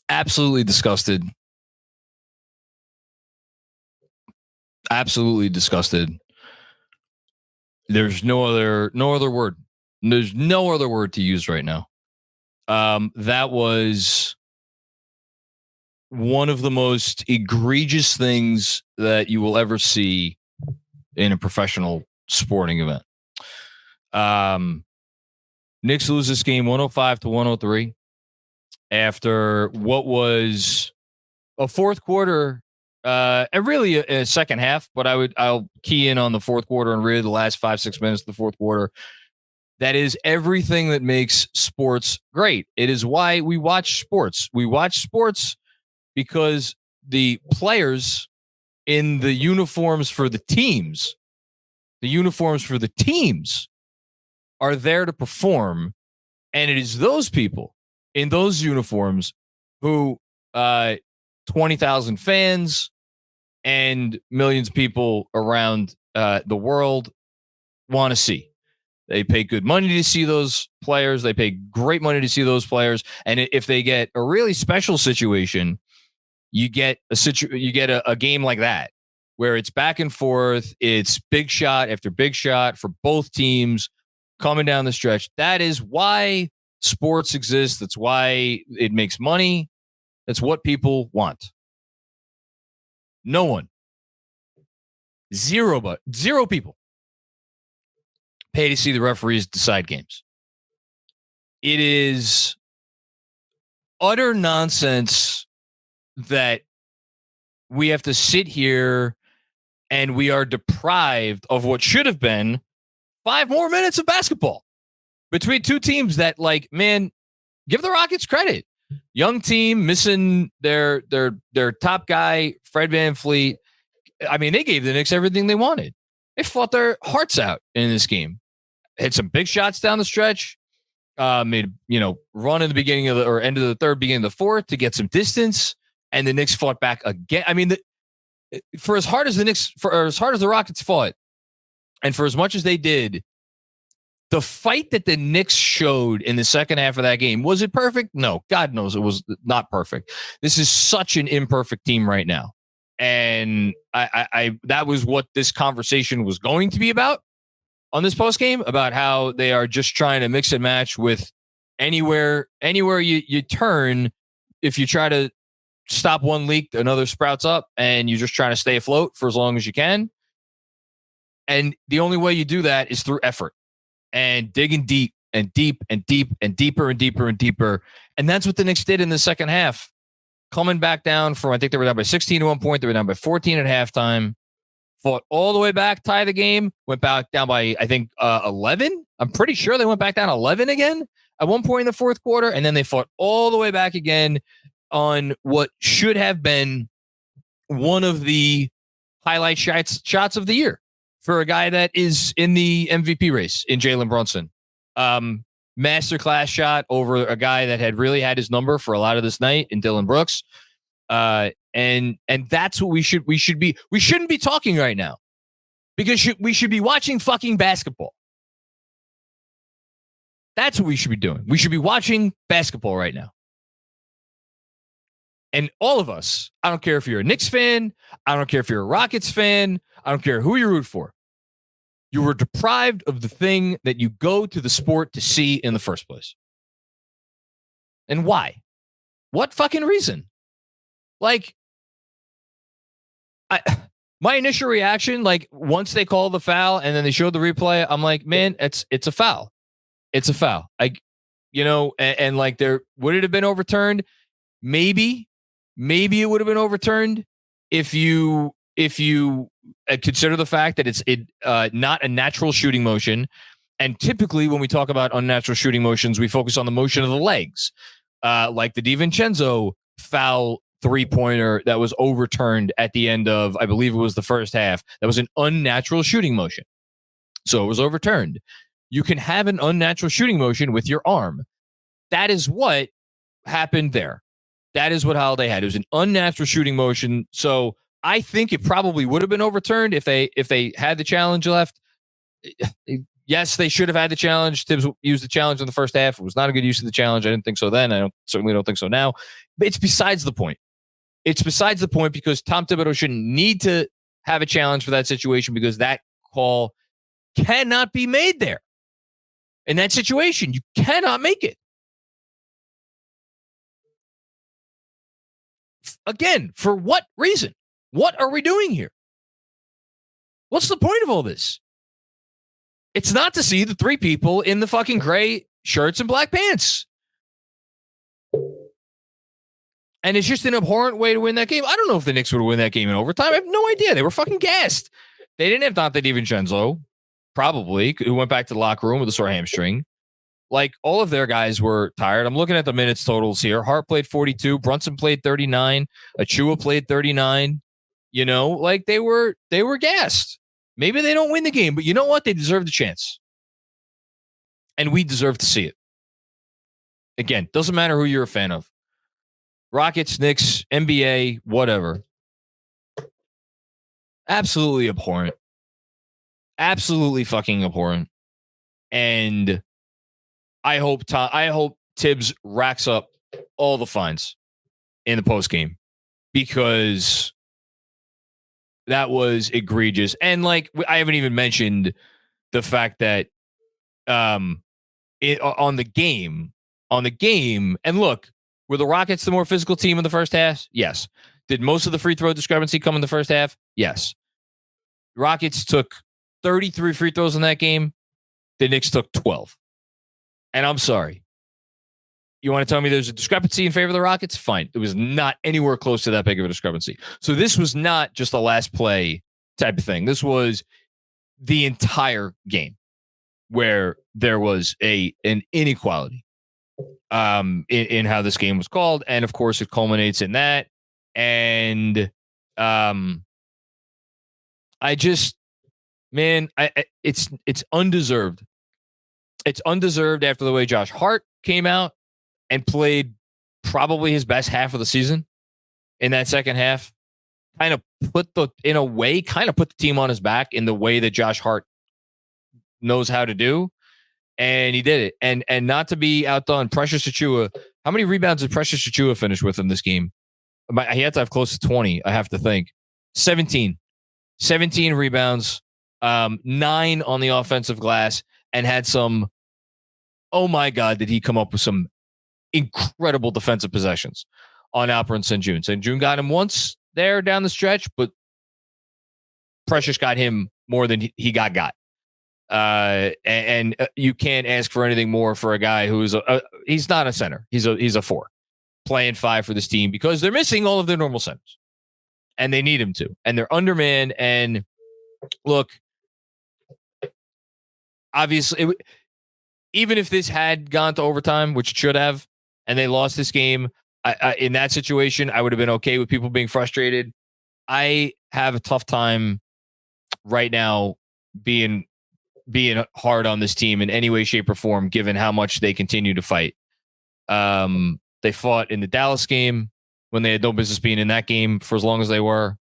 Absolutely disgusted. Absolutely disgusted. There's no other word. There's no other word to use right now. That was one of the most egregious things that you will ever see in a professional sporting event. Knicks lose this game 105-103 after what was a fourth quarter, and really a second half, but I'll key in on the fourth quarter and really the last 5-6 minutes of the fourth quarter. That is everything that makes sports great. It is why we watch sports. We watch sports because the players in the uniforms for the teams are there to perform. And it is those people in those uniforms who 20,000 fans and millions of people around the world want to see. They pay good money to see those players. They pay great money to see those players. And if they get a really special situation, you get a game like that where it's back and forth. It's big shot after big shot for both teams coming down the stretch. That is why sports exist. That's why it makes money. That's what people want. No one. Zero people pay to see the referees decide games. It is utter nonsense that we have to sit here and we are deprived of what should have been 5 more minutes of basketball between two teams that, like, man, give the Rockets credit. Young team missing their top guy, Fred VanVleet. I mean, they gave the Knicks everything they wanted. They fought their hearts out in this game. Hit some big shots down the stretch. Made run in the beginning of or end of the third, beginning of the fourth to get some distance, and the Knicks fought back again. I mean, for as hard as the Rockets fought, and for as much as they did, the fight that the Knicks showed in the second half of that game, was it perfect? No, God knows it was not perfect. This is such an imperfect team right now, and I that was what this conversation was going to be about on this post game, about how they are just trying to mix and match with anywhere you turn. If you try to stop one leak, another sprouts up, and you're just trying to stay afloat for as long as you can. And the only way you do that is through effort and digging deep and deep and deep and deeper and deeper and deeper. And that's what the Knicks did in the second half, coming back down from, I think they were down by 16 at one point. They were down by 14 at halftime. Fought all the way back, tie the game, went back down by, I think, 11. I'm pretty sure they went back down 11 again at one point in the fourth quarter, and then they fought all the way back again on what should have been one of the highlight shots of the year for a guy that is in the MVP race in Jalen Brunson. Masterclass shot over a guy that had really had his number for a lot of this night in Dylan Brooks. And that's what we shouldn't be talking right now, because we should be watching fucking basketball. That's what we should be doing. We should be watching basketball right now. And all of us, I don't care if you're a Knicks fan, I don't care if you're a Rockets fan, I don't care who you root for. You were deprived of the thing that you go to the sport to see in the first place. And why? What fucking reason? Like, my initial reaction, like, once they called the foul and then they showed the replay, I'm like, man, it's a foul. It's a foul. And like, would it have been overturned? Maybe it would have been overturned if you consider the fact that it's not a natural shooting motion. And typically when we talk about unnatural shooting motions, we focus on the motion of the legs, like the DiVincenzo foul 3-pointer that was overturned at the end of, I believe it was the first half. That was an unnatural shooting motion. So it was overturned. You can have an unnatural shooting motion with your arm. That is what happened there. That is what Holiday had. It was an unnatural shooting motion. So I think it probably would have been overturned if they had the challenge left. Yes, they should have had the challenge. Tibbs used the challenge in the first half. It was not a good use of the challenge. I didn't think so then. Certainly don't think so now. But it's besides the point. It's besides the point because Tom Thibodeau shouldn't need to have a challenge for that situation because that call cannot be made there. In that situation, you cannot make it. Again, for what reason? What are we doing here? What's the point of all this? It's not to see the three people in the fucking gray shirts and black pants. And it's just an abhorrent way to win that game. I don't know if the Knicks would win that game in overtime. I have no idea. They were fucking gassed. They didn't have Dante DiVincenzo, probably, who went back to the locker room with a sore hamstring. Like, all of their guys were tired. I'm looking at the minutes totals here. Hart played 42. Brunson played 39. Achua played 39. You know, like they were gassed. Maybe they don't win the game, but you know what? They deserve the chance. And we deserve to see it. Again, doesn't matter who you're a fan of. Rockets, Knicks, NBA, whatever. Absolutely abhorrent. Absolutely fucking abhorrent. And I hope Tibbs racks up all the fines in the postgame because that was egregious. And like, I haven't even mentioned the fact that on the game, and look, were the Rockets the more physical team in the first half? Yes. Did most of the free throw discrepancy come in the first half? Yes. Rockets took 33 free throws in that game. The Knicks took 12. And I'm sorry. You want to tell me there's a discrepancy in favor of the Rockets? Fine. It was not anywhere close to that big of a discrepancy. So this was not just a last play type of thing. This was the entire game where there was an inequality in how this game was called. And of course it culminates in that. And it's undeserved. It's undeserved after the way Josh Hart came out and played probably his best half of the season in that second half. Kind of put the team on his back in the way that Josh Hart knows how to do. And he did it. And not to be outdone, Precious Achiuwa. How many rebounds did Precious Achiuwa finish with in this game? He had to have close to 20, I have to think. 17 rebounds, 9 on the offensive glass, and had some, oh my God, did he come up with some incredible defensive possessions on Alperen Sengun. Sengun got him once there down the stretch, but Precious got him more than he got. And you can't ask for anything more for a guy who's he's not a center. He's a 4 playing 5 for this team because they're missing all of their normal centers and they need him to, and they're undermanned. And look, obviously even if this had gone to overtime, which it should have, and they lost this game, I in that situation, I would have been okay with people being frustrated. I have a tough time right now being hard on this team in any way, shape, or form, given how much they continue to fight. They fought in the Dallas game when they had no business being in that game for as long as they were.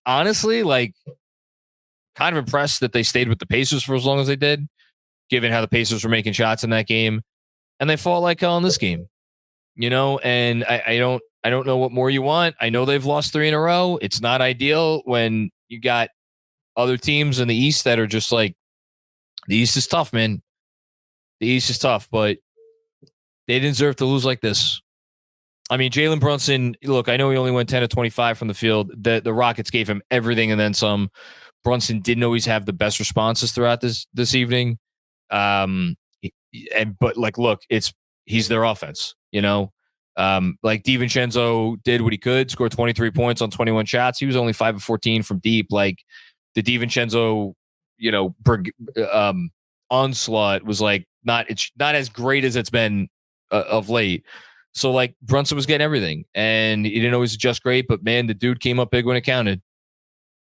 Honestly, like, kind of impressed that they stayed with the Pacers for as long as they did, given how the Pacers were making shots in that game. And they fought like hell in this game, you know, and I don't know what more you want. I know they've lost 3 in a row. It's not ideal when you got other teams in the East that are just like, the East is tough, man. The East is tough, but they didn't deserve to lose like this. I mean, Jalen Brunson, look, I know he only went 10 of 25 from the field. The Rockets gave him everything and then some. Brunson didn't always have the best responses throughout this evening. But like, look, he's their offense, you know. Like DiVincenzo did what he could, scored 23 points on 21 shots. He was only 5 of 14 from deep. Like, the DiVincenzo, you know, onslaught was like it's not as great as it's been of late. So like, Brunson was getting everything, and he didn't always adjust great, but man, the dude came up big when it counted.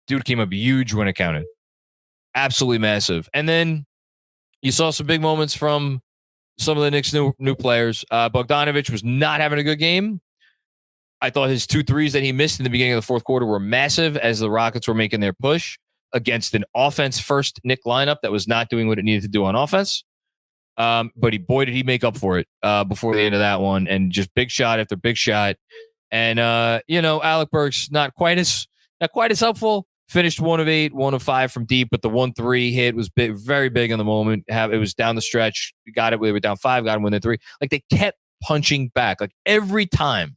Dude came up huge when it counted. Absolutely massive. And then you saw some big moments from some of the Knicks new players. Bogdanović was not having a good game. I thought his 2 threes that he missed in the beginning of the fourth quarter were massive as the Rockets were making their push. against an offense first Knick lineup that was not doing what it needed to do on offense. But boy, did he make up for it before the end of that one, and just big shot after big shot. And Alec Burks not quite as helpful. Finished 1 of 8, 1 of 5 from deep, but the 1-3 hit was big, very big in the moment. It was down the stretch. Got it. We were down 5, got him within 3. Like, they kept punching back. Like, every time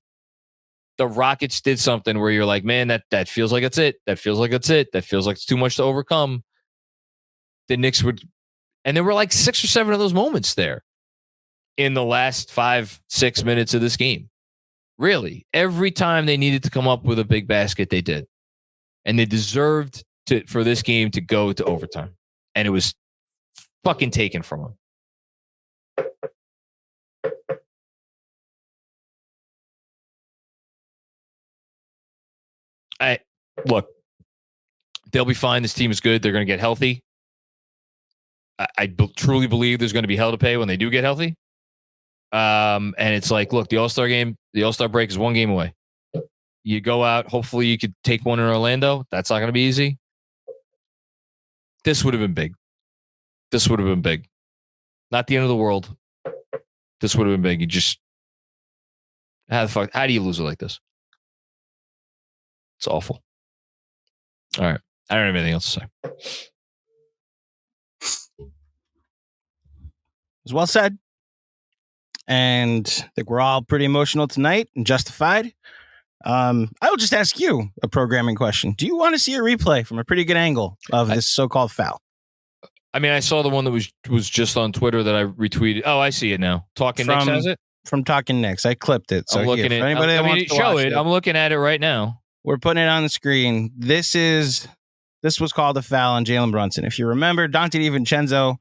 the Rockets did something where you're like, man, that feels like it's it. That feels like it's it. That feels like it's too much to overcome. The Knicks would, and there were like 6 or 7 of those moments there in the last 5-6 minutes of this game. Really, every time they needed to come up with a big basket, they did. And they deserved for this game to go to overtime. And it was fucking taken from them. Look, they'll be fine. This team is good. They're going to get healthy. I truly believe there's going to be hell to pay when they do get healthy. And it's like, look, the All-Star game, the All-Star break is 1 game away. You go out. Hopefully you could take one in Orlando. That's not going to be easy. This would have been big. Not the end of the world. This would have been big. You just, how do you lose it like this? It's awful. All right. I don't have anything else to say. It was well said. And I think we're all pretty emotional tonight and justified. I will just ask you a programming question. Do you want to see a replay from a pretty good angle of this so-called foul? I mean, I saw the one that was just on Twitter that I retweeted. Oh, I see it now. Talking Knicks has it? From Talking Knicks. I clipped it. So I'm looking at it. I'm looking at it right now. We're putting it on the screen. This was called a foul on Jalen Brunson. If you remember, Dante DiVincenzo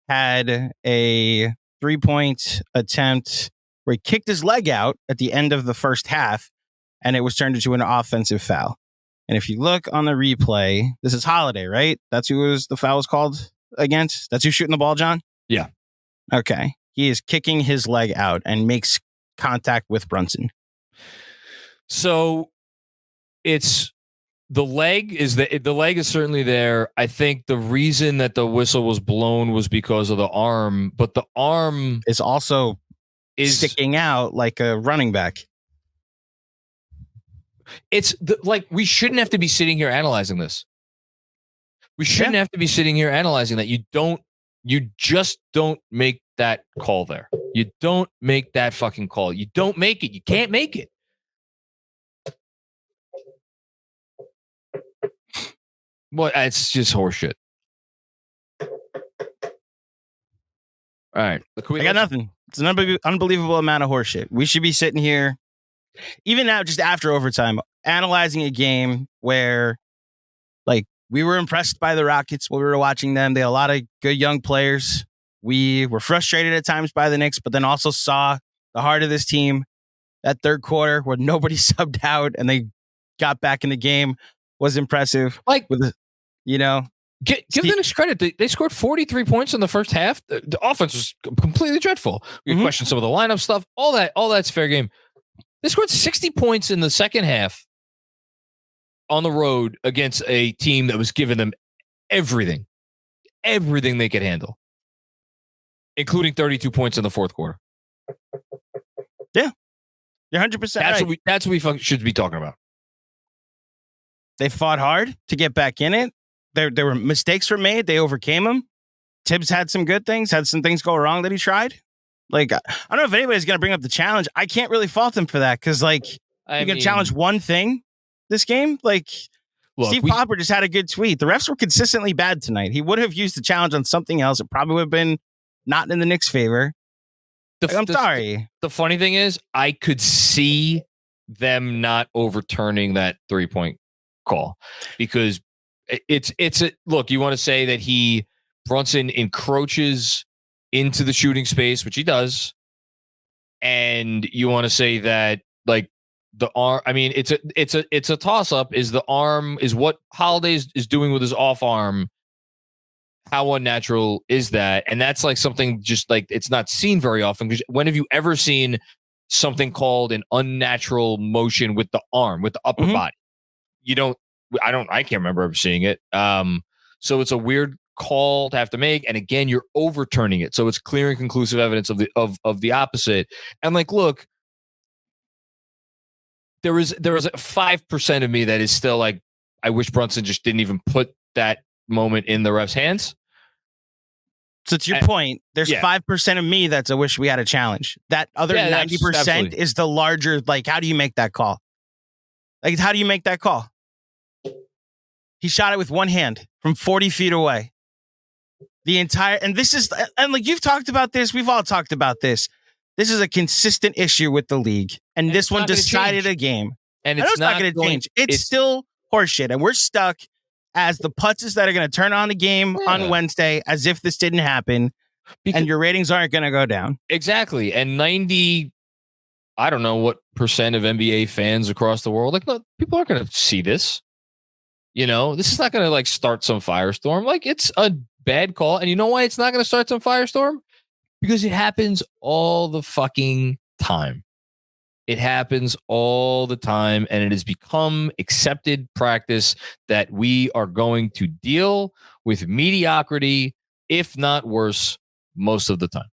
had a 3-point attempt where he kicked his leg out at the end of the first half, and it was turned into an offensive foul. And if you look on the replay, this is Holiday, right? That's who the foul was called against? That's who's shooting the ball, John? Yeah. Okay. He is kicking his leg out and makes contact with Brunson. So it's the leg is certainly there. I think the reason that the whistle was blown was because of the arm, but the arm is also sticking out like a running back. It's like, we shouldn't have to be sitting here analyzing this. We shouldn't have to be sitting here analyzing that. You just don't make that call there. You don't make that fucking call. You don't make it. You can't make it. Well, it's just horseshit. All right. I got nothing. It's an unbelievable amount of horseshit. We should be sitting here, even now, just after overtime, analyzing a game where, like, we were impressed by the Rockets while we were watching them. They had a lot of good young players. We were frustrated at times by the Knicks, but then also saw the heart of this team. That third quarter where nobody subbed out and they got back in the game was impressive. Like, with give them this credit. They scored 43 points in the first half. The offense was completely dreadful. We questioned some of the lineup stuff. All that's fair game. They scored 60 points in the second half on the road against a team that was giving them everything they could handle, including 32 points in the fourth quarter. Yeah, you're 100% right. That's what we should be talking about. They fought hard to get back in it. There were mistakes were made. They overcame them. Tibbs had some good things, had some things go wrong that he tried. Like, I don't know if anybody's going to bring up the challenge. I can't really fault him for that because, like, you're going to challenge one thing this game? Like, look, Steve Popper just had a good tweet. The refs were consistently bad tonight. He would have used the challenge on something else. It probably would have been not in the Knicks' favor. I'm sorry. The funny thing is, I could see them not overturning that 3-point call because it's a look. You want to say that Brunson encroaches into the shooting space, which he does, and you want to say that, like, the arm. I mean, it's a toss up. Is the arm is what Holiday is doing with his off arm? How unnatural is that? And that's like something just like it's not seen very often. Because when have you ever seen something called an unnatural motion with the arm, with the upper body? I can't remember ever seeing it. So it's a weird call to have to make. And again, you're overturning it. So it's clear and conclusive evidence of the opposite. And like, look, there was 5% of me that is still like, I wish Brunson just didn't even put that moment in the ref's hands. So to your point, there's 5% of me that's a wish we had a challenge. That other 90% is the larger, like, how do you make that call? Like, how do you make that call? He shot it with one hand from 40 feet away. And this is, and like you've talked about this, we've all talked about this. This is a consistent issue with the league. And this one decided a game. And it's not going to change. It's still horseshit. And we're stuck as the putzes that are going to turn on the game on Wednesday as if this didn't happen. And your ratings aren't going to go down. Exactly. And I don't know what percent of NBA fans across the world, like, look, people aren't going to see this. This is not going to like start some firestorm. Like, it's a bad call. And you know why it's not going to start some firestorm? Because it happens all the fucking time. It happens all the time, and it has become accepted practice that we are going to deal with mediocrity, if not worse, most of the time.